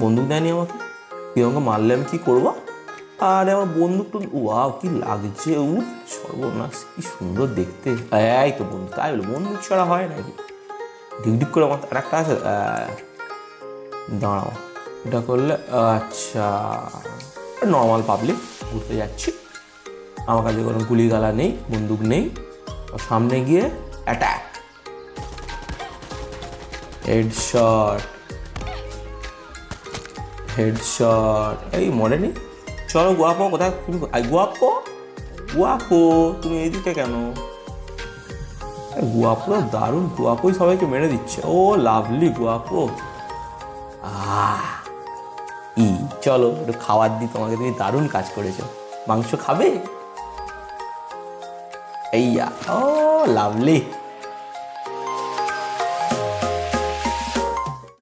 বন্দুক দেয়নি আমাকে, তুই আমাকে মারলে আমি কি করবো? আরে আমার বন্দুক তো, ওয়াও কি লাগছে, সর্বনাশ, কি সুন্দর দেখতে। এই তো বন্দুক, তাই বলে বন্দুক ছাড়া হয় নাকি? ঢিক ঢিক করে আমার আর একটা আছে, দাঁড়াও, এটা করলে আচ্ছা। নর্মাল পাবলিক ঘুরতে যাচ্ছি, আমার কাছে কোনো গুলিগালা নেই, বন্দুক নেই, সামনে গিয়ে অ্যাটাক, হেডশট, হেডশট। এই মরেনি, চলো গুয়াপো, কোথায় তুমি? গুয়াপো, গুয়াপো তুমি এইদিকে কেন? গুয়াপো দারুণ, গুয়াপোই সবাইকে মেরে দিচ্ছে। ও লাভলি গুয়াপো। আহ ই চলো একটু খাবার দিই তোমাকে, তুমি দারুণ কাজ করেছো। মাংস খাবে? এইয়া, ও লাভলি।